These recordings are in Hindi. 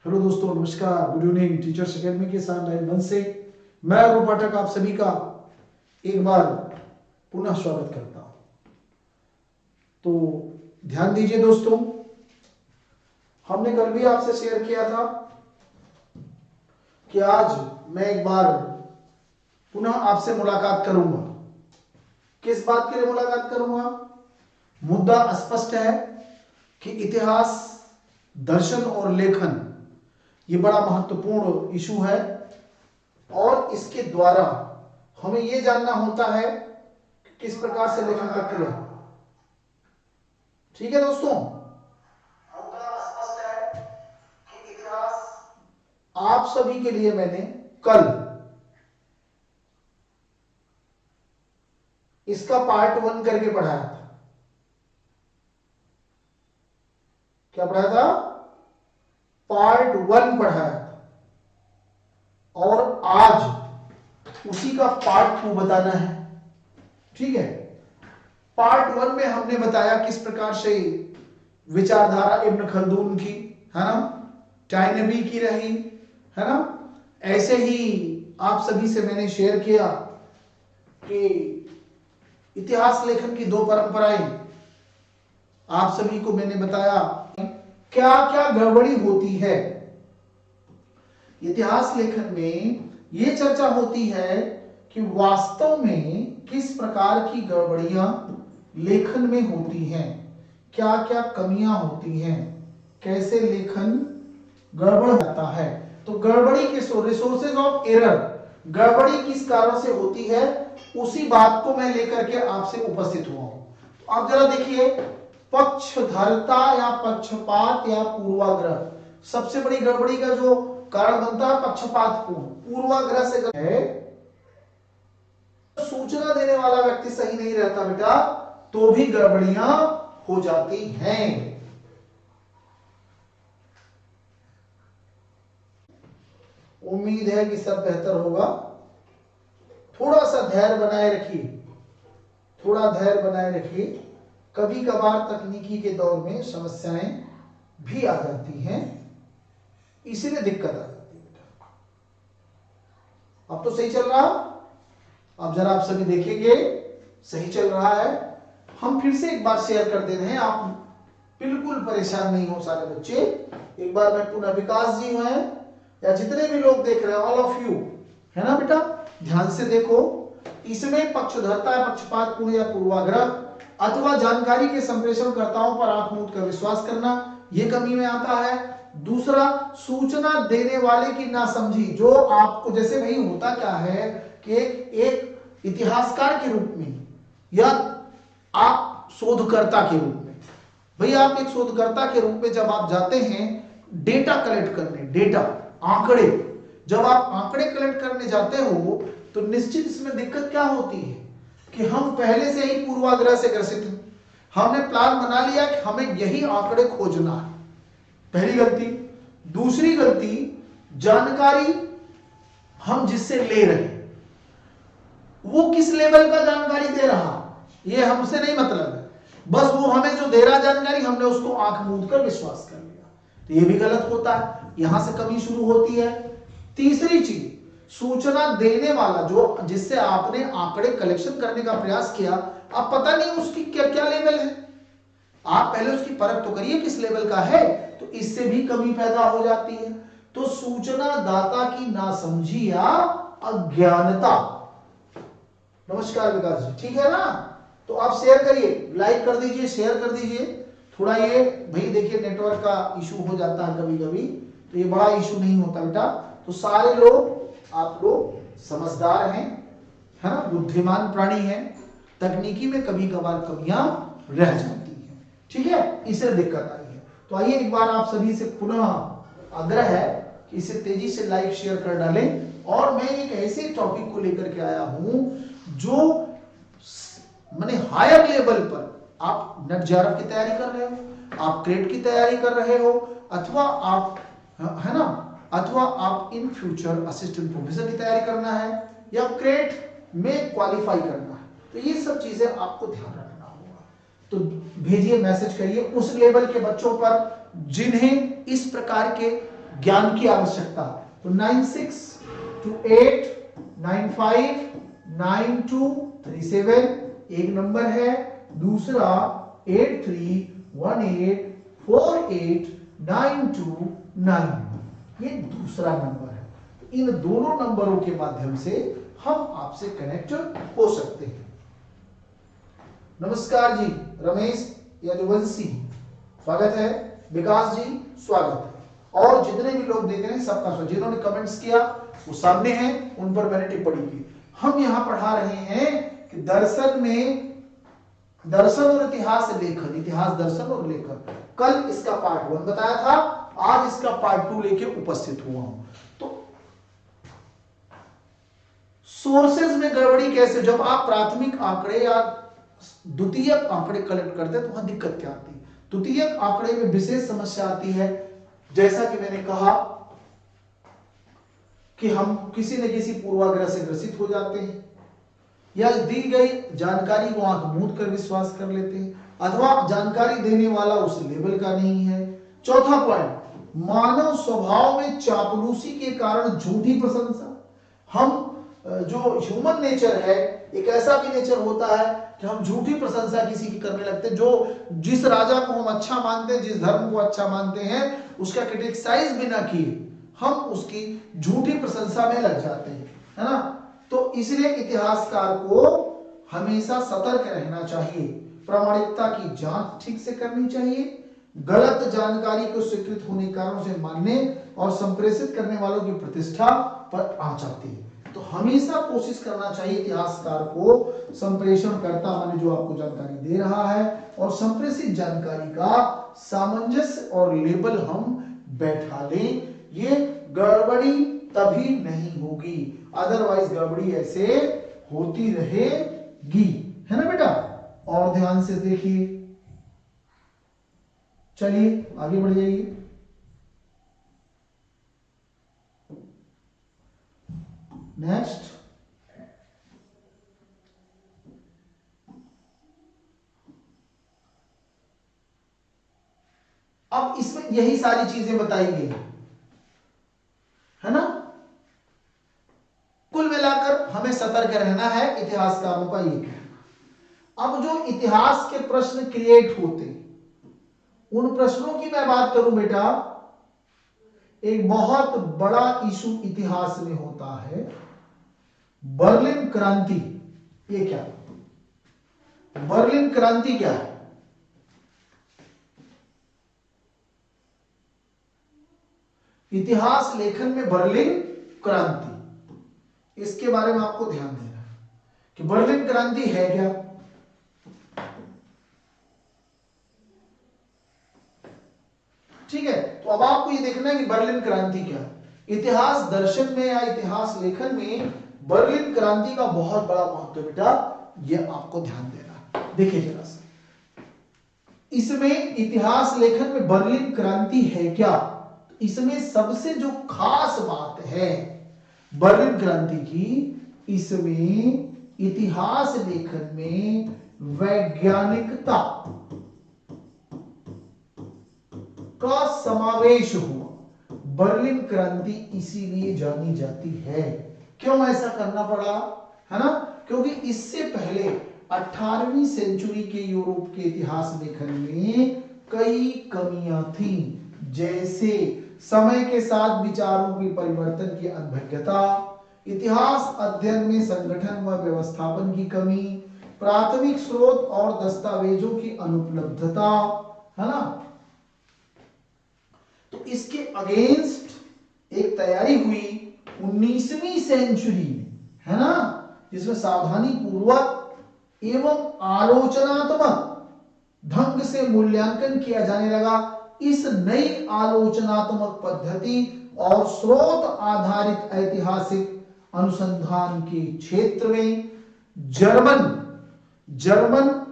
हेलो दोस्तों, नमस्कार, गुड इवनिंग। टीचर्स अकेडमी के साथ लाइन 1 से मैं अरुण पाठक आप सभी का एक बार पुनः स्वागत करता हूं। तो ध्यान दीजिए दोस्तों, हमने कल भी आपसे शेयर किया था कि आज मैं एक बार पुनः आपसे मुलाकात करूंगा। किस बात के लिए मुलाकात करूंगा? मुद्दा स्पष्ट है कि इतिहास, दर्शन और लेखन ये बड़ा महत्वपूर्ण इशू है और इसके द्वारा हमें यह जानना होता है कि किस प्रकार से लेखन प्रक्रिया। ठीक है दोस्तों, मुद्दा स्पष्ट है कि इतिहास, आप सभी के लिए मैंने कल इसका पार्ट 1 करके पढ़ाया था। क्या पढ़ाया था? पार्ट 1 पढ़ाया था और आज उसी का पार्ट 2 बताना है। ठीक है, पार्ट 1 में हमने बताया किस प्रकार से विचारधारा इब्न खल्दून की, है ना, टाइनबी की रही, है ना। ऐसे ही आप सभी से मैंने शेयर किया कि इतिहास लेखन की 2 परंपराएं। आप सभी को मैंने बताया क्या क्या गड़बड़ी होती है इतिहास लेखन में। यह चर्चा होती है कि वास्तव में किस प्रकार की गड़बड़ियां लेखन में होती हैं, क्या क्या कमियां होती हैं, कैसे लेखन गड़बड़ जाता है। तो गड़बड़ी के रिसोर्सेज ऑफ एरर, गड़बड़ी किस कारण से होती है, उसी बात को मैं लेकर के आपसे उपस्थित हुआ हूं। तो आप जरा देखिए, पक्षधरता या पक्षपात या पूर्वाग्रह, सबसे बड़ी गड़बड़ी का जो कारण बनता है पक्षपात पूर्वाग्रह से है। सूचना देने वाला व्यक्ति सही नहीं रहता बेटा, तो भी गड़बड़ियां हो जाती हैं। उम्मीद है कि सब बेहतर होगा। थोड़ा सा धैर्य बनाए रखिए, थोड़ा धैर्य बनाए रखिए। कभी कभार तकनीकी के दौर में समस्याएं भी आ जाती हैं, इसीलिए दिक्कत आ जाती है बेटा। अब तो सही चल रहा, अब जरा आप सभी देखेंगे सही चल रहा है। हम फिर से एक बार शेयर कर दे रहे हैं, आप बिल्कुल परेशान नहीं हो सारे बच्चे। एक बार मैं पुनः विकास जी हैं या जितने भी लोग देख रहे हैं, ऑल ऑफ यू, है ना बेटा, ध्यान से देखो। इसमें पक्षधरता, पक्षपातपूर्ण या पूर्वाग्रह अथवा जानकारी के संप्रेषणकर्ताओं पर आंख मूंद कर विश्वास करना, यह कमी में आता है। दूसरा, सूचना देने वाले की नासमझी, जो आपको, जैसे भाई होता क्या है कि एक इतिहासकार के रूप में या आप शोधकर्ता के रूप में, भाई आप एक शोधकर्ता के रूप में जब आप जाते हैं डेटा कलेक्ट करने, डेटा, आंकड़े, जब आप आंकड़े कलेक्ट करने जाते हो तो निश्चित इसमें दिक्कत क्या होती है कि हम पहले से ही पूर्वाग्रह से ग्रसित हैं। हमने प्लान बना लिया कि हमें यही आंकड़े खोजना है, पहली गलती। दूसरी गलती, जानकारी हम जिससे ले रहे हैं वो किस लेवल का जानकारी दे रहा, ये हमसे नहीं मतलब है, बस वो हमें जो दे रहा जानकारी हमने उसको आंख मूंद कर विश्वास कर लिया, तो ये भी गलत होता है। यहां से कमी शुरू होती है। तीसरी चीज, सूचना देने वाला जो, जिससे आपने आंकड़े कलेक्शन करने का प्रयास किया, अब पता नहीं उसकी क्या क्या लेवल है, आप पहले उसकी परख तो करिए किस लेवल का है, तो इससे भी कमी पैदा हो जाती है। तो सूचना दाता की नासमझी या अज्ञानता। नमस्कार विकास जी, ठीक है ना। तो आप शेयर करिए, लाइक कर दीजिए, शेयर कर दीजिए। थोड़ा ये भाई देखिए नेटवर्क का इशू हो जाता है कभी कभी, तो ये बड़ा इशू नहीं होता बेटा। तो सारे लोग, आप लोग समझदार हैं, है ना, बुद्धिमान प्राणी हैं, तकनीकी में कभी कभार कमियां रह जाती हैं, ठीक है, इससे दिक्कत आई है। तो आइए एक बार आप सभी से पुनः आग्रह है कि इसे तेजी से लाइक शेयर कर डालें। और मैं एक ऐसे टॉपिक को लेकर के आया हूं जो माने हायर लेवल पर, आप नेट जेआरएफ की तैयारी कर रहे हो, आप क्रेट की तैयारी कर रहे हो, अथवा आप, है ना, अथवा आप इन फ्यूचर असिस्टेंट प्रोफेसर की तैयारी करना है या क्रेट में क्वालिफाई करना है, तो ये सब चीजें आपको ध्यान रखना होगा। तो भेजिए, मैसेज करिए उस लेवल के बच्चों पर जिन्हें इस प्रकार के ज्ञान की आवश्यकता। तो 9628959237 एक नंबर है, दूसरा 8318489299 ये दूसरा नंबर है। इन दोनों नंबरों के माध्यम से हम आपसे कनेक्ट हो सकते हैं। नमस्कार जी, रमेश यदुवंशी स्वागत है, विकास जी स्वागत है, और जितने भी लोग देख रहे हैं सबका स्वागत। जिन्होंने कमेंट्स किया वो सामने हैं, उन पर मैंने टिप्पणी की। हम यहां पढ़ा रहे हैं कि दर्शन में दर्शन और इतिहास लेखन, इतिहास दर्शन और लेखन। कल इसका पार्ट 1 बताया था, आज इसका पार्ट 2 लेके उपस्थित हुआ हूं। तो सोर्सेज में गड़बड़ी कैसे, जब आप प्राथमिक आंकड़े या द्वितीयक आंकड़े कलेक्ट करते हैं तो वहां दिक्कत क्या आती है। द्वितीयक आंकड़े में विशेष समस्या आती है, जैसा कि मैंने कहा कि हम किसी न किसी पूर्वाग्रह से ग्रसित हो जाते हैं, या दी गई जानकारी को आंख मूंद कर विश्वास कर लेते हैं, अथवा जानकारी देने वाला उस लेवल का नहीं है। चौथा पॉइंट, मानव स्वभाव में चापलूसी के कारण झूठी प्रशंसा। हम जो ह्यूमन नेचर है, एक ऐसा भी नेचर होता है कि हम झूठी प्रशंसा किसी की करने लगते हैं। जो जिस राजा को हम अच्छा मानते हैं, जिस धर्म को अच्छा मानते हैं, उसका क्रिटिसाइज बिना किए हम उसकी झूठी प्रशंसा में लग जाते हैं, है ना। तो इसलिए इतिहासकार को हमेशा सतर्क रहना चाहिए, प्रामाणिकता की जांच ठीक से करनी चाहिए, गलत जानकारी को स्वीकृत होने के कारणों से मानने और संप्रेषित करने वालों की प्रतिष्ठा पर आंच आती है। तो हमेशा कोशिश करना चाहिए इतिहासकार को संप्रेषणकर्ता माने जो आपको जानकारी दे रहा है और संप्रेषित जानकारी का सामंजस्य और लेबल हम बैठा लें। ये गड़बड़ी तभी नहीं होगी, अदरवाइज गड़बड़ी ऐसे होती रहेगी, है ना बेटा। और ध्यान से देखिए, चलिए आगे बढ़ जाइए। नेक्स्ट, अब इसमें यही सारी चीजें बताई गई है ना। कुल मिलाकर हमें सतर्क रहना है, इतिहासकारों का ये कहना। अब जो इतिहास के प्रश्न क्रिएट होते, उन प्रश्नों की मैं बात करूं बेटा, एक बहुत बड़ा इशू इतिहास में होता है बर्लिन क्रांति। ये क्या, बर्लिन क्रांति क्या है? इतिहास लेखन में बर्लिन क्रांति, इसके बारे में आपको ध्यान देना है कि बर्लिन क्रांति है क्या। ठीक है, तो अब आपको ये देखना है कि बर्लिन क्रांति क्या है। इतिहास दर्शन में या इतिहास लेखन में बर्लिन क्रांति का बहुत बड़ा महत्व है बेटा, ये आपको ध्यान देना है। देखिए जरा सा, इसमें इतिहास लेखन में बर्लिन क्रांति है क्या। इसमें सबसे जो खास बात है बर्लिन क्रांति की, इसमें इतिहास लेखन में वैज्ञानिकता का समावेश हुआ। बर्लिन क्रांति इसीलिए जानी जाती है। क्यों ऐसा करना पड़ा, है ना, क्योंकि इससे पहले 18वीं सेंचुरी के यूरोप के इतिहास लेखन में कई कमियां थी, जैसे समय के साथ विचारों की परिवर्तन की अनभिज्ञता, इतिहास अध्ययन में संगठन व व्यवस्थापन की कमी, प्राथमिक स्रोत और दस्तावेजों की अनुपलब्धता, है ना। तो इसके अगेंस्ट एक तैयारी हुई 19वीं सेंचुरी में, है ना, जिसमें सावधानी पूर्वक एवं आलोचनात्मक ढंग से मूल्यांकन किया जाने लगा। इस नई आलोचनात्मक पद्धति और स्रोत आधारित ऐतिहासिक अनुसंधान के क्षेत्र में जर्मन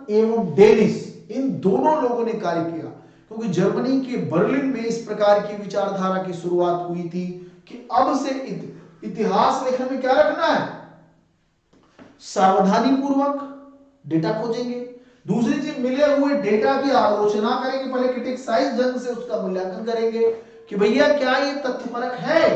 एवं डेनिश, इन दोनों लोगों ने कार्य किया, क्योंकि जर्मनी के बर्लिन में इस प्रकार की विचारधारा की शुरुआत हुई थी कि अब से इतिहास लेखन में क्या रखना है, सावधानी पूर्वक डेटा खोजेंगे, दूसरी चीज मिले हुए डेटा की आलोचना करेंगे, पहले क्रिटिसाइज ढंग से उसका मूल्यांकन करेंगे कि भैया क्या ये तथ्यपरक है,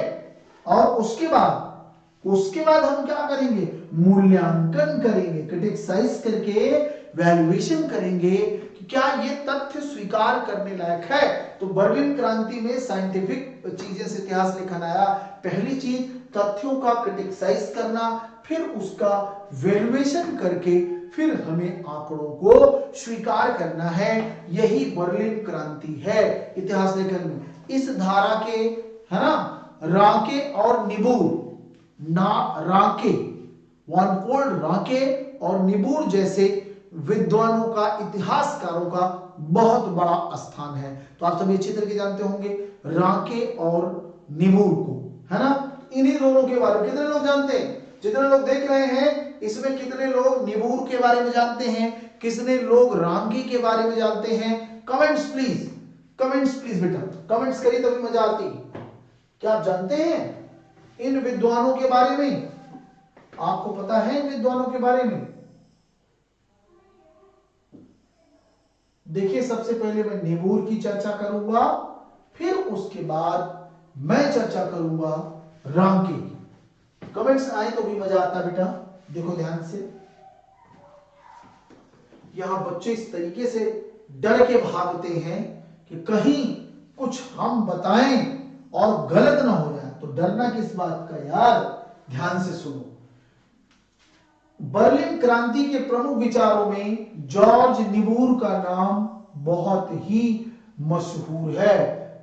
और उसके बाद हम क्या करेंगे, मूल्यांकन करेंगे, क्रिटिसाइज करके वैल्यूएशन करेंगे कि क्या ये तथ्य स्वीकार करने लायक है। तो बर्लिन क्रांति में साइंटिफिक चीजें से इतिहास लेखन आया। पहली चीज तथ्यों का क्रिटिसाइज करना, फिर उसका वैल्यूएशन करके फिर हमें आंकड़ों को स्वीकार करना है। यही बर्लिन क्रांति है इतिहास लेखन में। इस धारा के, है ना, रांके और निबूर, रांके, वानपोल्ड रांके और निबूर जैसे विद्वानों का, इतिहासकारों का बहुत बड़ा स्थान है। तो आप सभी अच्छी तरह से जानते होंगे रांके और निबूर को, है ना। इन्हीं दोनों के बारे में कितने लोग जानते हैं? जितने लोग देख रहे हैं इसमें कितने लोग निबूर के बारे में जानते हैं, कितने लोग रांके के बारे में जानते हैं? कमेंट्स प्लीज, कमेंट्स प्लीज बेटा, कमेंट्स करिए तभी मजा आती। क्या आप जानते हैं इन विद्वानों के बारे में? आपको पता है इन विद्वानों के बारे में? देखिए, सबसे पहले मैं निबूर की चर्चा करूंगा, फिर उसके बाद मैं चर्चा करूंगा रांके की। कमेंट्स आए तो भी मजा आता बेटा। देखो ध्यान से, यहां बच्चे इस तरीके से डर के भागते हैं कि कहीं कुछ हम बताएं और गलत ना हो जाए। तो डरना किस बात का यार, ध्यान से सुनो। बर्लिन क्रांति के प्रमुख विचारों में जॉर्ज निबूर का नाम बहुत ही मशहूर है।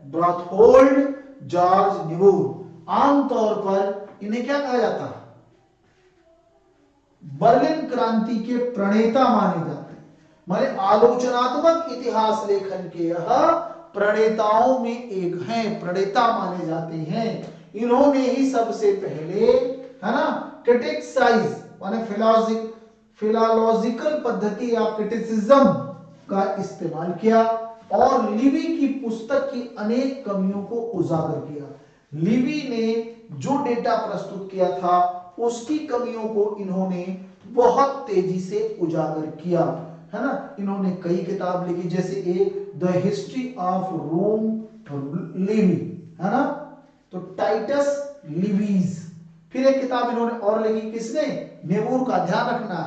बर्थोल्ड जॉर्ज निबूर, आमतौर पर इन्हें क्या कहा जाता है? बर्लिन क्रांति के प्रणेता माने जाते हैं। माने आलोचनात्मक इतिहास लेखन के यह प्रणेताओं में एक हैं, प्रणेता माने जाते हैं। इन्होंने ही सबसे पहले, है ना, क्रिटिसाइज माने फिलॉलॉजिकल पद्धति या क्रिटिसिज्म का इस्तेमाल किया और लिवी की पुस्तक की अनेक कमियों को उजागर किया। लिवी ने जो डेटा प्रस्तुत किया था उसकी कमियों को इन्होंने बहुत तेजी से उजागर किया, है ना। इन्होंने कई किताब लिखी, जैसे एक the history of Rome Livy, है ना, तो टाइटस लिवीज। फिर एक किताब इन्होंने और लिखी, किसने? निबूर का, ध्यान रखना।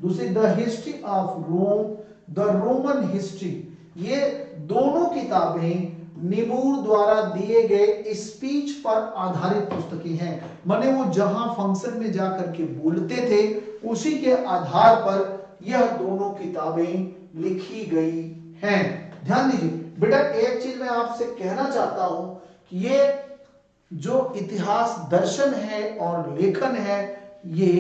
दूसरी the history of Rome, the Roman history. ये दोनों किताबें निबूर द्वारा दिए गए स्पीच पर आधारित पुस्तकें हैं। माने वो जहां फंक्शन में जाकर के बोलते थे उसी के आधार पर यह दोनों किताबें लिखी गई हैं। ध्यान दीजिए बेटा, एक चीज मैं आपसे कहना चाहता हूं कि ये जो इतिहास दर्शन है और लेखन है, ये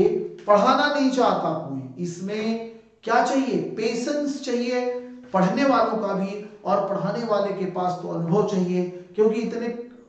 पढ़ाना नहीं चाहता कोई। इसमें क्या चाहिए? पेशेंस चाहिए पढ़ने वालों का भी, और पढ़ाने वाले के पास तो अनुभव चाहिए, क्योंकि इतने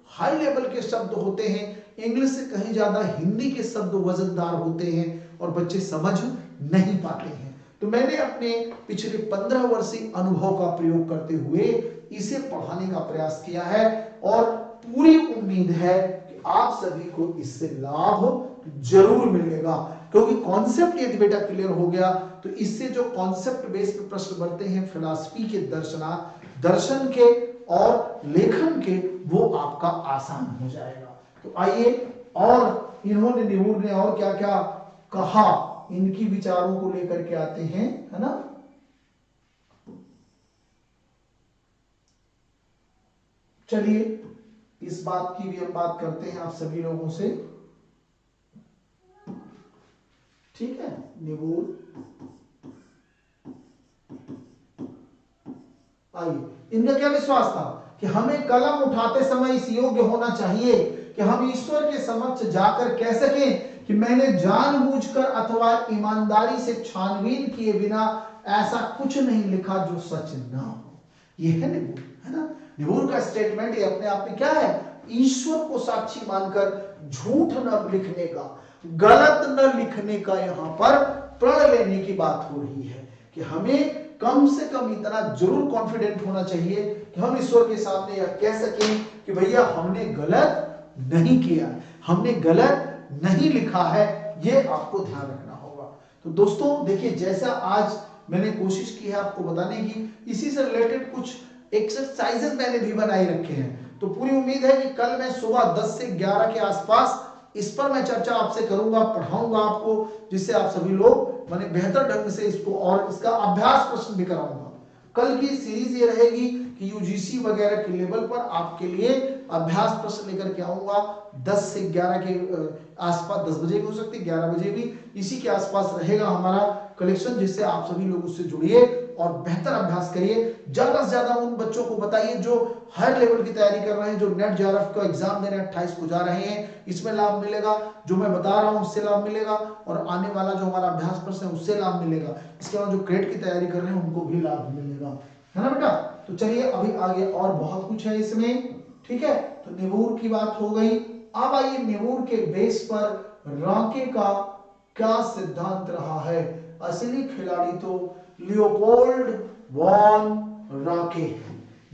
हाई लेवल के शब्द होते हैं, इंग्लिश से कहीं ज्यादा हिंदी के शब्द वजनदार होते हैं और बच्चे समझ नहीं पाते हैं। तो मैंने अपने पिछले 15 वर्षीय अनुभव का प्रयोग करते हुए इसे पढ़ाने का प्रयास किया है और पूरी उम्मीद है कि आप सभी को इससे लाभ जरूर मिलेगा, क्योंकि कॉन्सेप्ट यदि बेटा क्लियर हो गया तो इससे जो कॉन्सेप्ट बेस पे प्रश्न बनते हैं फिलॉसफी के, दर्शन के और लेखन के, वो आपका आसान हो जाएगा। तो आइए, और इन्होंने, निबूर ने और क्या क्या कहा, इनकी विचारों को लेकर के आते हैं, है ना। चलिए इस बात की भी हम बात करते हैं आप सभी लोगों से, ठीक है। निबूर, आइए, इनका क्या विश्वास था कि हमें कलम उठाते समय इस योग्य होना चाहिए कि हम ईश्वर के समक्ष जाकर कह सकें कि मैंने जानबूझकर अथवा ईमानदारी से छानबीन किए बिना ऐसा कुछ नहीं लिखा जो सच ना हो। ये है निबूर, है ना। निबूर का स्टेटमेंट ये अपने आप में क्या है? ईश्वर को साक्षी मानकर झूठ न लिखने का, गलत न लिखने का यहां पर प्रण लेने की बात हो रही है कि हमें कम से कम इतना जरूर कॉन्फिडेंट होना चाहिए कि हम ईश्वर के सामने यह कह सकें कि भैया हमने गलत नहीं किया, हमने गलत नहीं लिखा है। ये आपको ध्यान रखना होगा। तो दोस्तों देखिए, जैसा आज मैंने कोशिश की है आपको बताने की, इसी से रिलेटेड कुछ एक्सरसाइजेस मैंने भी बनाए रखे हैं। तो पूरी उम्मीद है कि कल मैं सुबह 10 से 11 के आसपास इस पर मैं चर्चा आपसे करूंगा, पढ़ाऊंगा आपको, जिससे आप सभी लोग मैंने बेहतर ढंग से इसको और इसका अभ्यास प्रश्न भी कराऊंगा। कल की सीरीज ये रहेगी कि यूजीसी वगैरह के लेवल पर आपके लिए अभ्यास प्रश्न लेकर के आऊंगा 10 से 11 के आसपास, 10 बजे भी हो सकती है, 11 बजे भी, इसी के आसपास रहेगा हमारा कलेक्शन, जिससे आप सभी लोग उससे जुड़िए और बेहतर अभ्यास करिए। ज्यादा से ज्यादा उन बच्चों को बताइए जो हर लेवल की तैयारी कर रहे हैं, जो नेट जेआरएफ का एग्जाम देने 28 को जा रहे हैं, इसमें लाभ मिलेगा, जो मैं बता रहा हूं उससे लाभ मिलेगा, और आने वाला जो हमारा अभ्यास प्रश्न है उससे लाभ मिलेगा। इसके बाद जो क्रेट की तैयारी कर रहे हैं उनको भी लाभ मिलेगा, है ना बेटा। तो चलिए अभी आगे और बहुत कुछ है इसमें, ठीक है। तो निवूर की बात हो गई। अब आइए निवूर के बेस पर राके का क्या सिद्धांत रहा है। असली खिलाड़ी तो लियोपोल्ड वॉन राके,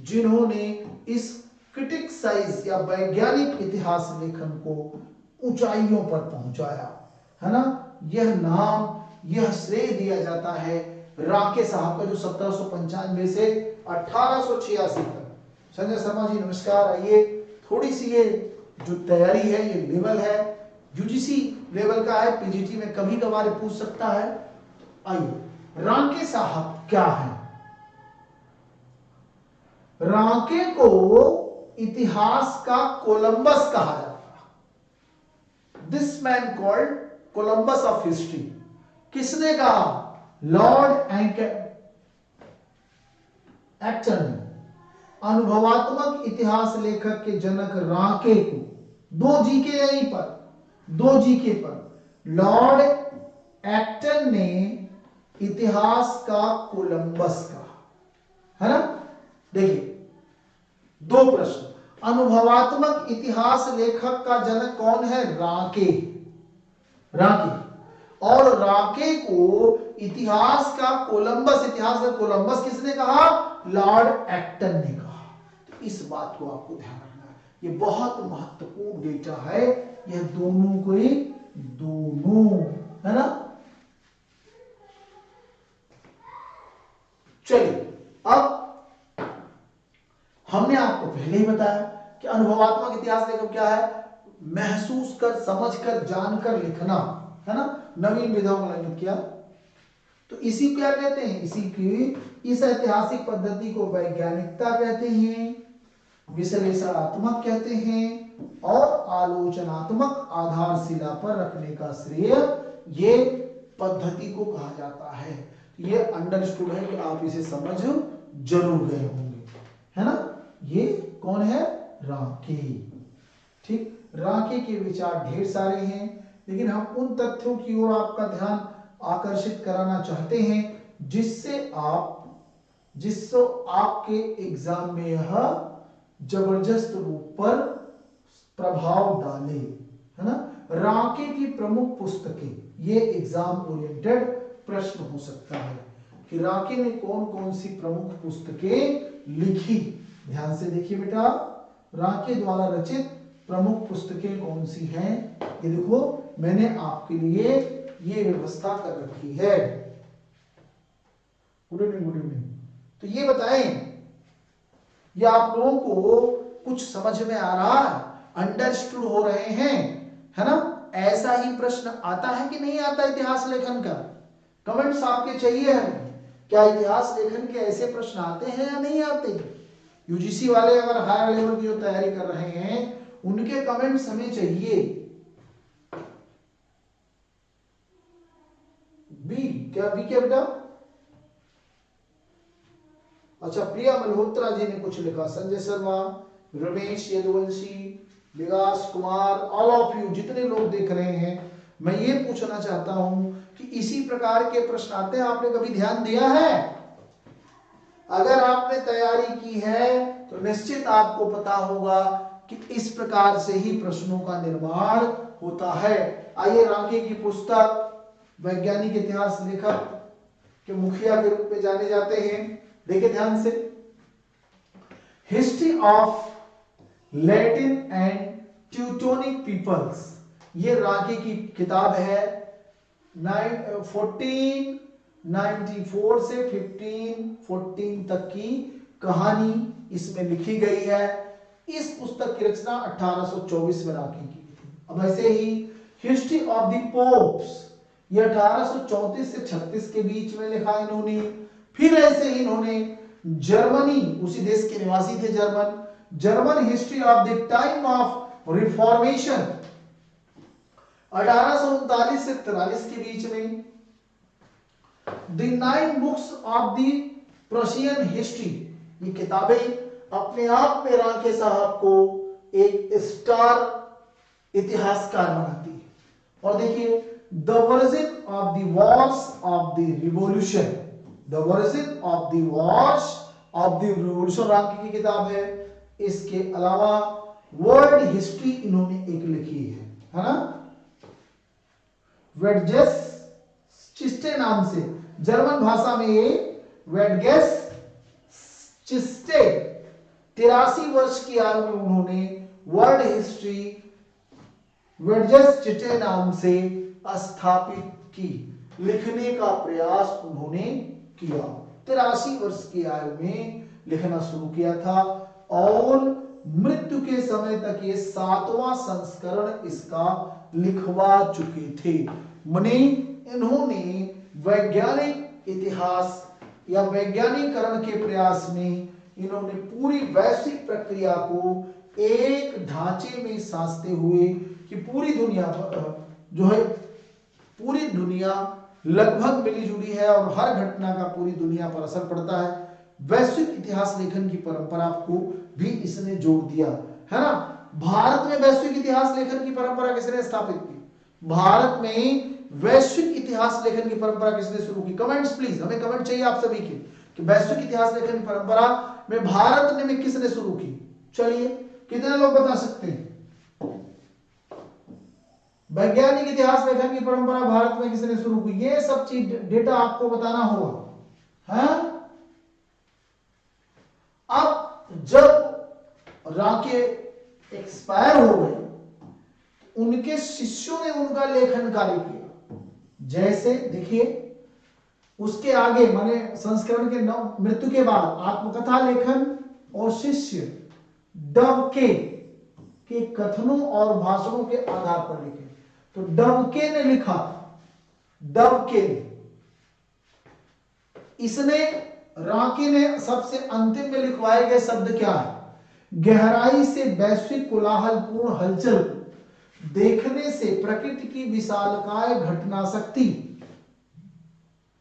जिन्होंने इस क्रिटिसाइज या वैज्ञानिक इतिहास लेखन को ऊंचाइयों पर पहुंचाया, है ना। यह नाम, यह श्रेय दिया जाता है राके साहब का, जो 1795 से 1886 तक। संजय शर्मा जी नमस्कार, आइए। थोड़ी सी ये जो तैयारी है, ये लेवल है, यूजीसी लेवल का है, पीजीटी में कभी कभार पूछ सकता है। आइए, राके साहब क्या है। राके को इतिहास का कोलंबस कहा जाता है। This man called Columbus of history. किसने कहा? लॉर्ड एक्टन ने अनुभवात्मक इतिहास लेखक के जनक राके को, दो जी के यहीं पर, दो जी के पर लॉर्ड एक्टन ने इतिहास का कोलंबस कहा, है ना। देखिए दो प्रश्न, अनुभवात्मक इतिहास लेखक का जनक कौन है? राके। राके, और राके को इतिहास का कोलंबस, इतिहास का कोलंबस किसने कहा? लॉर्ड एक्टन ने कहा। तो इस बात को आपको ध्यान रखना है, ये बहुत महत्वपूर्ण डेटा है। यह दोनों को ही, दोनों, है ना। चलिए, अब हमने आपको पहले ही बताया कि अनुभवात्मक इतिहास लेखक क्या है? महसूस कर, समझ कर, जानकर लिखना, है ना। नवीन विधाओं को लंघित किया, तो इसी क्या कहते हैं? इसी की, इस ऐतिहासिक पद्धति को वैज्ञानिकता कहते हैं, विश्लेषणात्मक कहते हैं, और आलोचनात्मक आधारशिला पर रखने का श्रेय ये पद्धति को कहा जाता है। ये अंडरस्टूड है कि आप इसे समझ जरूर गए होंगे, है ना। ये कौन है? राके। ठीक, राके के विचार ढेर सारे हैं, लेकिन हम उन तथ्यों की ओर आपका ध्यान आकर्षित कराना चाहते हैं जिससे आपके एग्जाम में यह जबरदस्त रूप पर प्रभाव डाले, है ना। राके की प्रमुख पुस्तकें, ये एग्जाम ओरिएंटेड प्रश्न हो सकता है कि राके ने कौन कौन सी प्रमुख पुस्तकें लिखी। ध्यान से देखिए बेटा, राके द्वारा रचित प्रमुख पुस्तकें कौन सी हैं, ये देखो मैंने आपके लिए ये व्यवस्था कर रखी है। Good evening, good evening. तो ये बताएं, ये आप लोगों को कुछ समझ में आ रहा है, अंडरस्टूड हो रहे हैं, है ना। ऐसा ही प्रश्न आता है कि नहीं आता इतिहास लेखन का? कमेंट्स आपके चाहिए हमें, क्या इतिहास लेखन के ऐसे प्रश्न आते हैं या नहीं आते? यूजीसी वाले अगर हायर लेवल की जो तैयारी कर रहे हैं उनके कमेंट्स हमें चाहिए। बी क्या? बी क्या बेटा? अच्छा, प्रिया मल्होत्रा जी ने कुछ लिखा, संजय शर्मा, रमेश यदुवंशी, विकास कुमार, ऑल ऑफ यू जितने लोग देख रहे हैं, मैं ये पूछना चाहता हूं कि इसी प्रकार के प्रश्न आते हैं, आपने कभी ध्यान दिया है? अगर आपने तैयारी की है तो निश्चित आपको पता होगा कि इस प्रकार से ही प्रश्नों का निर्माण होता है। आइए, राके की पुस्तक वैज्ञानिक इतिहास लेखक के मुखिया के रूप में जाने जाते हैं, देखिए ध्यान से। History of Latin and Teutonic peoples, ये राके की किताब है। 1494 से 1514 तक की कहानी इसमें लिखी गई है। इस पुस्तक की रचना 1824 में रांके की थी। अब ऐसे ही हिस्ट्री ऑफ द पोप्स, ये 1834 से 36 के बीच में लिखा इन्होंने। फिर ऐसे ही इन्होंने जर्मनी, उसी देश के निवासी थे German history of the time of Reformation 1839 से 43 के बीच में। The 9 books of the Prussian history, ये किताबें अपने आप में रांके साहब को एक स्टार इतिहासकार बनाती है। और देखिए the version of the wars of the revolution, the version of the wars of the revolution Ranke की किताब है। इसके अलावा वर्ल्ड हिस्ट्री इन्होंने एक लिखी है ना, वेडगेस चिस्टे नाम से, जर्मन भाषा में ये वेडगेस चिस्टे, 83 वर्ष की आयु में उन्होंने वर्ल्ड हिस्ट्री वेडगेस चिस्टे नाम से स्थापित की, लिखने का प्रयास उन्होंने किया। 83 वर्ष की आयु में लिखना शुरू किया था और मृत्यु के समय तक ये 7वां संस्करण इसका लिखवा चुके थे। मने इन्होंने वैज्ञानिक इतिहास या वैज्ञानिकरण के प्रयास में इन्होंने पूरी वैश्विक प्रक्रिया को एक ढांचे में साजते हुए कि पूरी दुनिया जो है, पूरी दुनिया लगभग मिली जुली है और हर घटना का पूरी दुनिया पर असर पड़ता है। वैश्विक इतिहास लेखन की परंपरा को भी इसने जोड़ दिया है ना। भारत में वैश्विक इतिहास लेखन की परंपरा किसने स्थापित की? भारत में वैश्विक इतिहास लेखन की परंपरा किसने शुरू की? कमेंट्स प्लीज, हमें कमेंट चाहिए आप सभी के कि वैश्विक इतिहास लेखन की परंपरा में भारत ने किसने शुरू की? चलिए कितने लोग बता सकते हैं? वैज्ञानिक इतिहास लेखन की परंपरा भारत में किसने शुरू की? ये सब चीज डेटा आपको बताना होगा है। अब जब रांके एक्सपायर हो गए, उनके शिष्यों ने उनका लेखन कार्य किया। जैसे देखिए उसके आगे माने संस्करण के मृत्यु के बाद आत्मकथा लेखन और शिष्य डबके के कथनों और भाषणों के आधार पर लिखे। तो डबके ने लिखा, डबके ने, इसने रांके ने सबसे अंतिम में लिखवाए गए शब्द क्या है? गहराई से वैश्विक कोलाहलपूर्ण हलचल देखने से प्रकृति की विशालकाय घटना शक्ति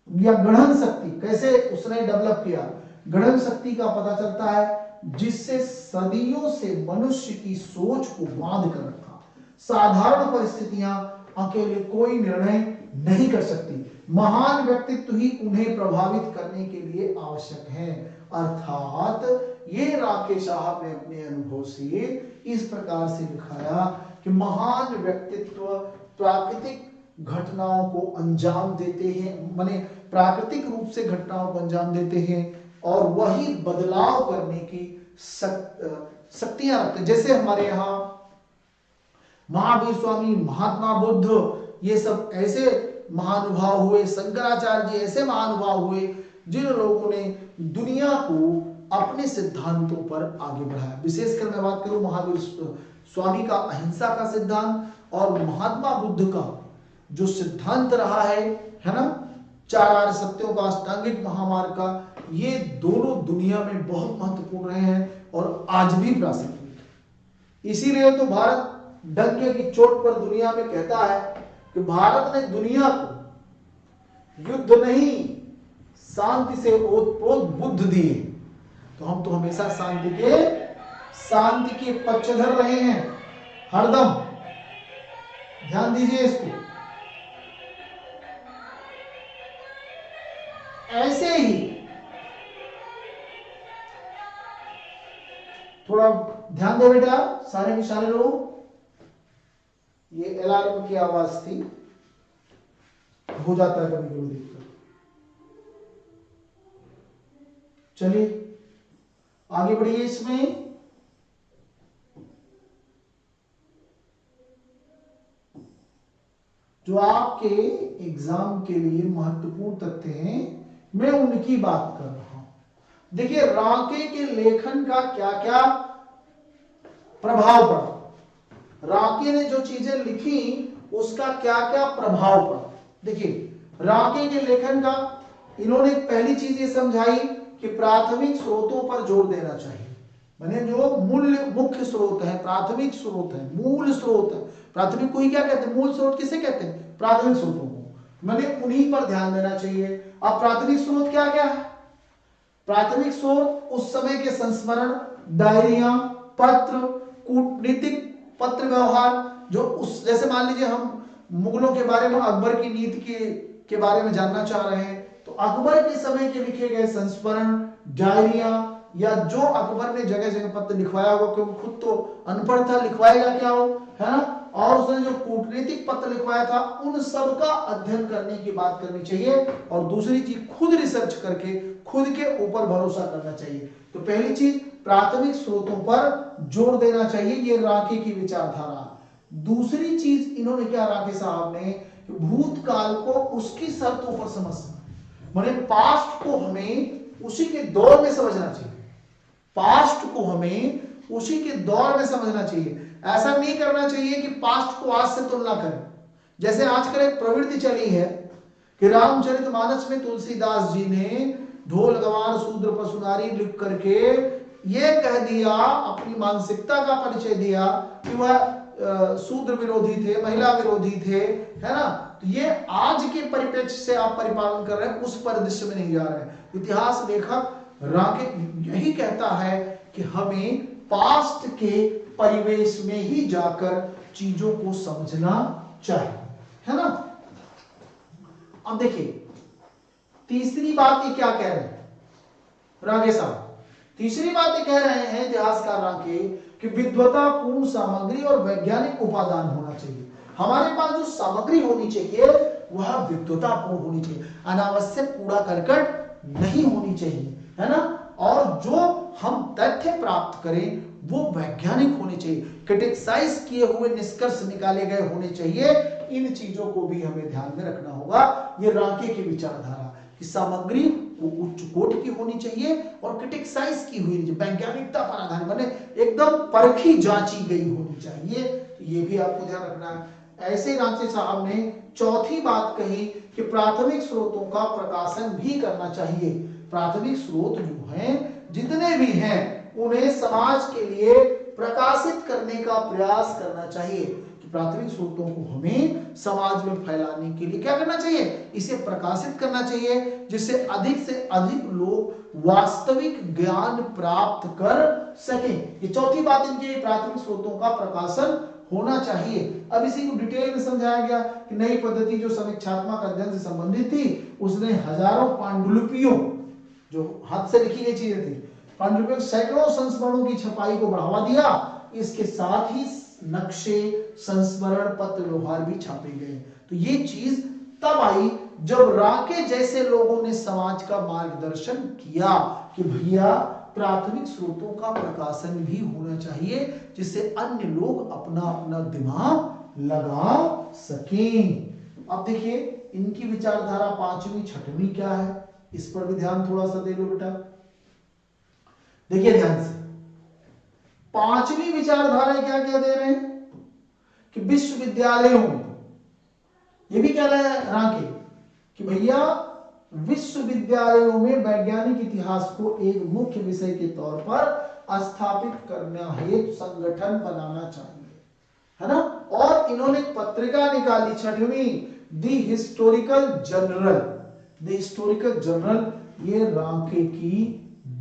या गढ़न शक्ति कैसे उसने डेवलप किया, गढ़न शक्ति का पता चलता है, जिससे सदियों से मनुष्य की सोच को बांध कर रखा। साधारण परिस्थितियां अकेले कोई निर्णय नहीं कर सकती, महान व्यक्तित्व ही उन्हें प्रभावित करने के लिए आवश्यक है। अर्थात ये रांके साहब ने अपने अनुभव से इस प्रकार से दिखाया कि महान व्यक्तित्व प्राकृतिक घटनाओं को अंजाम देते हैं, माने प्राकृतिक रूप से घटनाओं को अंजाम देते हैं और वही बदलाव करने की शक्तियां रखते। जैसे हमारे यहाँ महावीर स्वामी, महात्मा बुद्ध, ये सब ऐसे महानुभाव हुए, शंकराचार्य जी ऐसे महानुभाव हुए जिन लोगों ने दुनिया को अपने सिद्धांतों पर आगे बढ़ाया। विशेषकर मैं बात करूं महावीर स्वामी का अहिंसा का सिद्धांत और महात्मा बुद्ध का जो सिद्धांत रहा है ना, 4 आर्य सत्यों का, अष्टांगिक महामार्ग का, ये दोनों दुनिया में बहुत महत्वपूर्ण रहे हैं और आज भी प्रासंगिक है। इसीलिए तो भारत डंके की चोट पर दुनिया में कहता है कि भारत ने दुनिया को युद्ध नहीं शांति से ओतप्रोत बुद्ध दिए। तो हम तो हमेशा शांति के पक्षधर रहे हैं हरदम। ध्यान दीजिए इसको। ऐसे ही थोड़ा ध्यान दो बेटा, सारे के सारे लोग। ये अलार्म की आवाज थी, हो जाता है कभी कभी दिक्कत। चलिए आगे बढ़िए। इसमें जो आपके एग्जाम के लिए महत्वपूर्ण तथ्य हैं, मैं उनकी बात कर रहा हूं। देखिए रांके के लेखन का क्या क्या प्रभाव पड़ा, राके ने जो चीजें लिखी उसका क्या क्या प्रभाव पड़ा। देखिए राके के लेखन का इन्होंने पहली चीज ये समझाई कि प्राथमिक स्रोतों पर जोर देना चाहिए, माने जो मूल्य मुख्य स्रोत है, प्राथमिक स्रोत है, मूल स्रोत है। प्राथमिक को ही क्या कहते हैं, मूल स्रोत किसे कहते हैं, प्राथमिक स्रोतों को, माने उन्हीं पर ध्यान देना चाहिए। अब प्राथमिक स्रोत क्या क्या है, प्राथमिक स्रोत उस समय के संस्मरण, डायरिया, पत्र, कूटनीतिक पत्र व्यवहार, जो उस जैसे मान लीजिए हम मुगलों के बारे में, अकबर की नीति के बारे में जानना चाह रहे हैं, तो अकबर के समय के लिखे गए संस्मरण, डायरिया, या जो अकबर ने जगह जगह पत्र लिखवाया होगा, क्योंकि खुद तो अनपढ़ था, लिखवाएगा क्या हो, है ना, और उसने जो कूटनीतिक पत्र लिखवाया था उन सब का अध्ययन करने की बात करनी चाहिए। और दूसरी चीज खुद रिसर्च करके खुद के ऊपर भरोसा करना चाहिए। तो पहली चीज प्राथमिक स्रोतों पर जोर देना चाहिए, ये राके की विचारधारा। दूसरी चीज इन्होंने क्या, राके साहब ने, भूतकाल को उसकी शर्तों पर समझना, माने पास्ट को हमें उसी के दौर में समझना चाहिए, पास्ट को हमें उसी के दौर में समझना चाहिए। ऐसा नहीं करना चाहिए कि पास्ट को आज से तुलना करें। जैसे आजकल एक प्रवृत्ति चली है कि रामचरितमानस में तुलसीदास जी ने ढोल गवार शूद्र पशुनारी लिख करके ये कह दिया, अपनी मानसिकता का परिचय दिया कि वह शूद्र विरोधी थे, महिला विरोधी थे, है ना। तो ये आज के परिप्रेक्ष्य से आप परिपालन कर रहे हैं, उस परिदृश्य में नहीं जा रहे हैं। इतिहास लेखक राके यही कहता है कि हमें पास्ट के परिवेश में ही जाकर चीजों को समझना चाहिए, है ना। अब देखिए तीसरी बात ये क्या कह रहे हैं राके साहब, तीसरी बात ये कह रहे हैं इतिहासकार राके कि विद्वता पूर्ण सामग्री और वैज्ञानिक उपादान होना चाहिए। हमारे पास जो सामग्री होनी चाहिए वह विद्वता पूर्ण होनी चाहिए, अनावश्यक कूड़ा करकट नहीं होनी चाहिए, है ना। और जो हम तथ्य प्राप्त करें वो वैज्ञानिक होने चाहिए, क्रिटिसाइज किए हुए निष्कर्ष निकाले गए होने चाहिए। इन चीजों को भी हमें ध्यान में रखना होगा। ये राके की विचारधारा कि सामग्री वो उच्च कोटि की होनी चाहिए और क्रिटिसाइज की हुई, वैज्ञानिकता पर आधारित, माने एकदम परखी जांची गई होनी चाहिए। तो ये भी आपको ध्यान रखना है। ऐसे राके साहब ने चौथी बात कही कि प्राथमिक स्रोतों का प्रकाशन भी करना चाहिए। प्राथमिक स्रोत जो हैं जितने भी हैं उन्हें समाज के लिए प्रकाशित करने का प्रयास करना चाहिए। कि प्राथमिक स्रोतों को हमें समाज में फैलाने के लिए क्या करना चाहिए, इसे प्रकाशित करना चाहिए, जिससे से अधिक लोग वास्तविक ज्ञान प्राप्त कर सकें। ये चौथी बात इनके, प्राथमिक स्रोतों का प्रकाशन होना चाहिए। अब इसी को डिटेल में समझाया गया कि नई पद्धति जो समीक्षात्मक अध्ययन से संबंधित थी, उसने हजारों पांडुलिपियों, जो हाथ से लिखी गई चीजें थी, पांडुलिपियों सैकड़ों संस्मरणों की छपाई को बढ़ावा दिया। इसके साथ ही नक्शे, संस्मरण पत्र व्यवहार भी छापे गए। तो ये चीज तब आई जब राके जैसे लोगों ने समाज का मार्गदर्शन किया कि भैया प्राथमिक स्रोतों का प्रकाशन भी होना चाहिए, जिससे अन्य लोग अपना अपना दिमाग लगा सकें। अब देखिए इनकी विचारधारा पांचवी छठवीं क्या है, इस पर भी ध्यान थोड़ा सा दे लो बेटा। देखिए ध्यान से, पांचवी विचारधारा क्या क्या दे रहे हैं कि विश्वविद्यालयों में, ये भी कह रहे हैं राके कि भैया विश्वविद्यालयों में वैज्ञानिक इतिहास को एक मुख्य विषय के तौर पर स्थापित करना हेतु संगठन बनाना चाहिए, है ना। और इन्होंने पत्रिका निकाली छठवीं, the historical journal. The historical journal ये राके की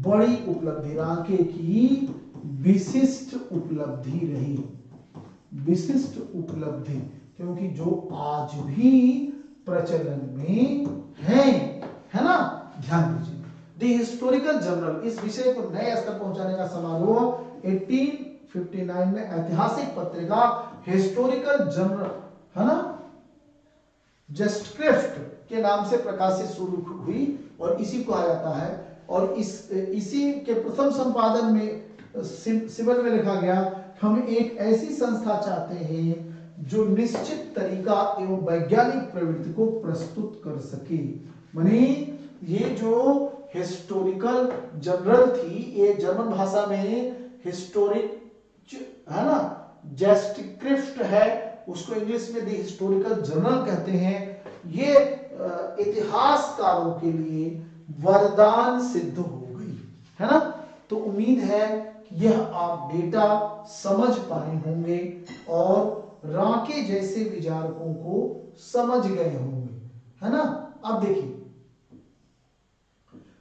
बड़ी उपलब्धि, राके की विशिष्ट उपलब्धि रही, विशिष्ट उपलब्धि, क्योंकि जो आज भी प्रचलन में है ना। ध्यान दीजिए, द हिस्टोरिकल जर्नल, इस विषय को नए स्तर पहुंचाने का समारोह 1859 में ऐतिहासिक पत्रिका हिस्टोरिकल जर्नल, है ना, जस्टक्रिफ्ट के नाम से प्रकाशित शुरू हुई और इसी को आ जाता है। और इसी के प्रथम संपादन में सिबल में लिखा गया, हम एक ऐसी संस्था चाहते हैं जो निश्चित तरीका एवं वैज्ञानिक प्रवृत्ति को प्रस्तुत कर सके। माने ये जो हिस्टोरिकल जर्नल थी, ये जर्मन भाषा में हिस्टोरिक है ना, जेस्टिक्रिफ्ट है, उसको इंग्लिश में द हिस्टोरिकल जर्नल कहते हैं। ये इतिहासकारों के लिए वरदान सिद्ध हो गई, है ना। तो उम्मीद है कि यह आप डेटा समझ पाए होंगे और राके जैसे विचारकों को समझ गए होंगे, है ना। अब देखिए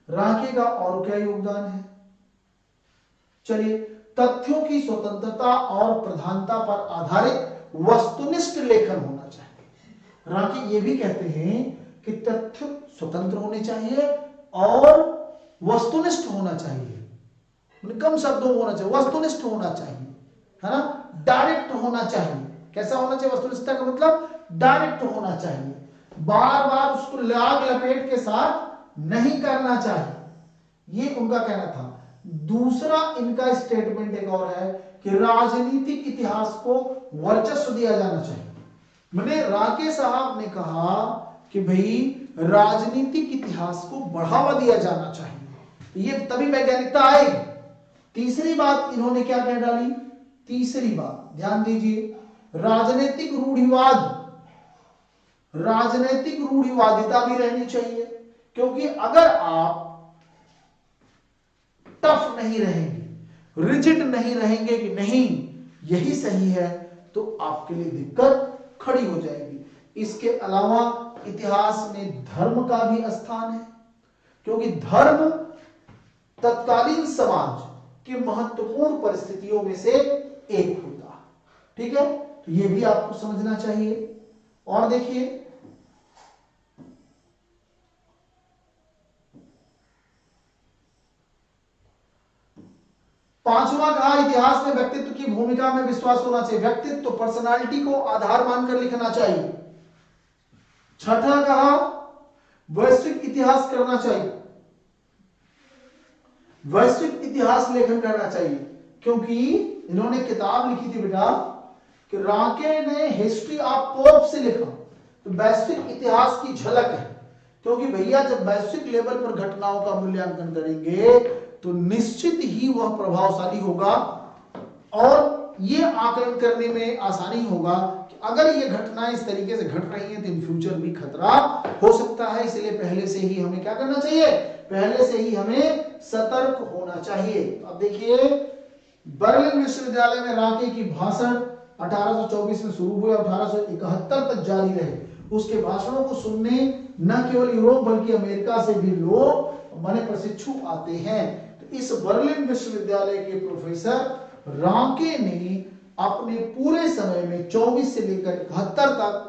राके का और क्या योगदान है। चलिए, तथ्यों की स्वतंत्रता और प्रधानता पर आधारित वस्तुनिष्ठ लेखन होना चाहिए। राके ये भी कहते हैं कि तथ्य स्वतंत्र होने चाहिए और वस्तुनिष्ठ होना चाहिए, कम शब्दों में होना चाहिए, वस्तुनिष्ठ होना चाहिए, है ना, डायरेक्ट होना चाहिए। कैसा होना चाहिए वस्तुनिष्ठता का मतलब? डायरेक्ट होना चाहिए, बार बार उसको लाग लपेट के साथ नहीं करना चाहिए, ये उनका कहना था। दूसरा इनका स्टेटमेंट एक और है कि राजनीतिक इतिहास को वर्चस्व दिया जाना चाहिए। मैंने राके साहब ने कहा कि भाई राजनीतिक इतिहास को बढ़ावा दिया जाना चाहिए, ये तभी वैज्ञानिकता आएगी। तीसरी बात इन्होंने क्या कह डाली? तीसरी बात ध्यान दीजिए, राजनीतिक रूढ़िवाद, राजनीतिक रूढ़िवादिता भी रहनी चाहिए, क्योंकि अगर आप टफ नहीं रहेंगे, रिजिड नहीं रहेंगे कि नहीं यही सही है, तो आपके लिए दिक्कत खड़ी हो जाएगी। इसके अलावा इतिहास में धर्म का भी स्थान है, क्योंकि धर्म तत्कालीन समाज की महत्वपूर्ण परिस्थितियों में से एक होता है, ठीक है। तो यह भी आपको समझना चाहिए। और देखिए पांचवा कहा, इतिहास में व्यक्तित्व की भूमिका में विश्वास होना चाहिए, व्यक्तित्व पर्सनालिटी को आधार मानकर लिखना चाहिए। छठा कहा, वैश्विक इतिहास करना चाहिए, वैश्विक इतिहास लेखन करना चाहिए, क्योंकि इन्होंने किताब लिखी थी बेटा कि राके ने हिस्ट्री ऑफ पोप से लिखा, तो वैश्विक इतिहास की झलक है। क्योंकि भैया जब वैश्विक लेवल पर घटनाओं का मूल्यांकन करेंगे तो निश्चित ही वह प्रभावशाली होगा और ये आकलन करने में आसानी होगा कि अगर ये घटनाएं इस तरीके से घट रही हैं तो इन फ्यूचर भी खतरा हो सकता है। इसलिए पहले से ही हमें क्या करना चाहिए? पहले से ही हमें सतर्क होना चाहिए। अब देखिए बर्लिन विश्वविद्यालय में राके की भाषण 1824 में शुरू हुए और 1871 तक जारी रहे। उसके भाषणों को सुनने न केवल यूरोप बल्कि अमेरिका से भी लोग माने प्रशिक्षु आते हैं। तो इस बर्लिन विश्वविद्यालय के प्रोफेसर राके ने अपने पूरे समय में 24 से लेकर 71 तक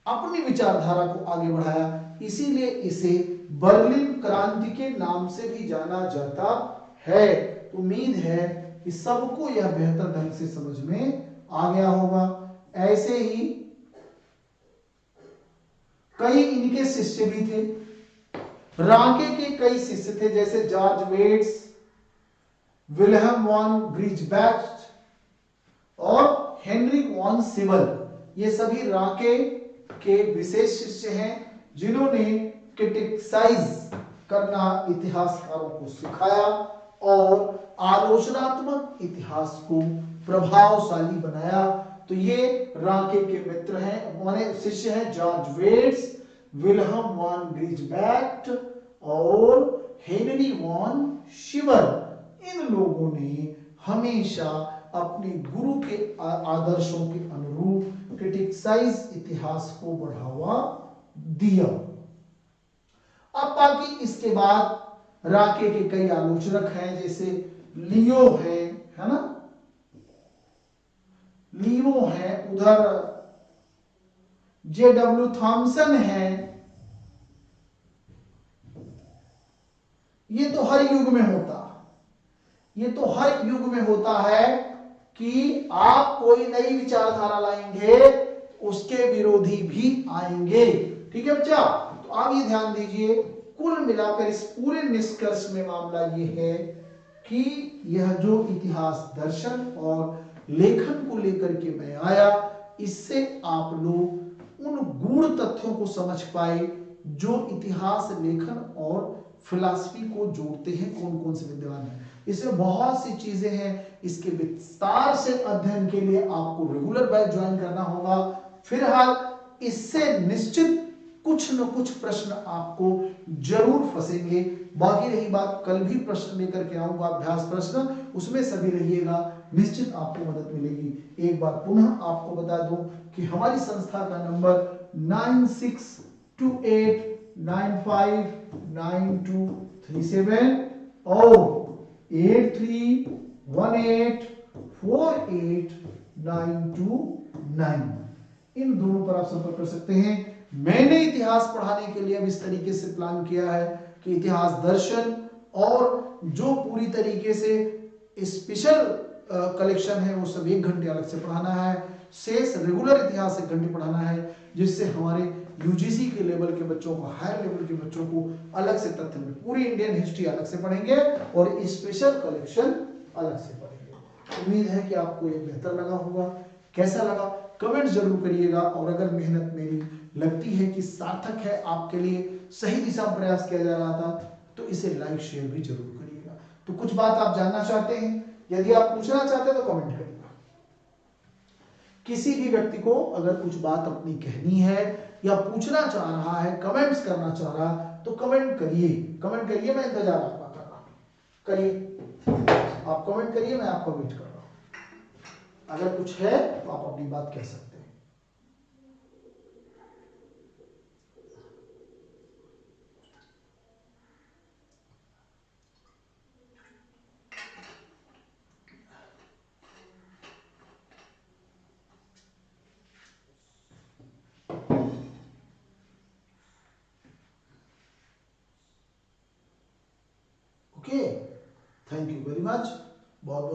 अपनी विचारधारा को आगे बढ़ाया, इसीलिए इसे बर्लिन क्रांति के नाम से भी जाना जाता है। उम्मीद है कि सबको यह बेहतर ढंग से समझ में आ गया होगा। ऐसे ही कई इनके शिष्य भी थे, राके के कई शिष्य थे, जैसे जॉर्ज वेट्स, विल्हेम वॉन ग्रीजबैक्ट और हेनरिक वॉन सिबल। ये सभी राके के विशेष शिष्य हैं जिन्होंने क्रिटिसाइज करना इतिहासकारों को सिखाया और आलोचनात्मक इतिहास को प्रभावशाली बनाया। तो ये राके के मित्र हैं, माने शिष्य हैं, जॉर्ज वेट्स, विल्हेम वॉन ग्रीजबैक्ट और हेनरी वॉन शिवर। इन लोगों ने हमेशा अपने गुरु के आदर्शों के अनुरूप क्रिटिसाइज इतिहास को बढ़ावा दिया। अब बाकी इसके बाद राके के कई आलोचक हैं, जैसे लियो है ना, लियो है, उधर जे.डब्ल्यू. थॉमसन है। ये तो हर युग में होता, ये तो हर युग में होता है कि आप कोई नई विचारधारा लाएंगे उसके विरोधी भी आएंगे। ठीक है बच्चा, तो आप ये ध्यान दीजिए, कुल मिलाकर इस पूरे निष्कर्ष में मामला ये है कि यह जो इतिहास दर्शन और लेखन को लेकर के मैं आया, इससे आप लोग उन गूढ़ तथ्यों को समझ पाए जो इतिहास लेखन और फिलॉसफी को जोड़ते हैं, कौन कौन से विद्वान हैं। इसमें बहुत सी चीजें हैं, इसके विस्तार से अध्ययन के लिए आपको रेगुलर बैच ज्वाइन करना होगा। फिलहाल इससे निश्चित कुछ न कुछ प्रश्न आपको जरूर फंसेंगे। बाकी रही बात, कल भी प्रश्न लेकर के आऊंगा, अभ्यास प्रश्न, उसमें सभी रहिएगा, निश्चित आपको मदद मिलेगी। एक बार पुनः आपको बता दूं कि हमारी संस्था का नंबर 9628959237 और 8318489299, इन दोनों पर आप संपर्क कर सकते हैं। मैंने इतिहास पढ़ाने के लिए अब इस तरीके से प्लान किया है कि इतिहास दर्शन और जो पूरी तरीके से स्पेशल कलेक्शन है वो सब 1 घंटे अलग से पढ़ाना है, शेष रेगुलर इतिहास 1 घंटे पढ़ाना है, जिससे हमारे यूजीसी के लेवल के बच्चों को, हायर लेवल के बच्चों को अलग से तथ्य में पूरी इंडियन हिस्ट्री अलग से पढ़ेंगे और स्पेशल कलेक्शन अलग से पढ़ेंगे। उम्मीद है कि आपको ये बेहतर लगा होगा। कैसा लगा कमेंट जरूर करिएगा, और अगर मेहनत मेरी लगती है कि सार्थक है, आपके लिए सही दिशा में प्रयास किया जा रहा था, तो इसे लाइक शेयर भी जरूर करिएगा। तो कुछ बात आप जानना चाहते हैं, यदि आप पूछना चाहते हैं तो कमेंट करिएगा। किसी भी व्यक्ति को अगर कुछ बात अपनी कहनी है या पूछना चाह रहा है, कमेंट्स करना चाह रहा, तो कमेंट करिए, कमेंट करिए, मैं इंतजार आपका कर रहा हूं। करिए, आप कमेंट करिए, मैं आपका वेट कर रहा हूं। अगर कुछ है तो आप अपनी बात कह सकते हैं। Okay, thank you very much. बहुत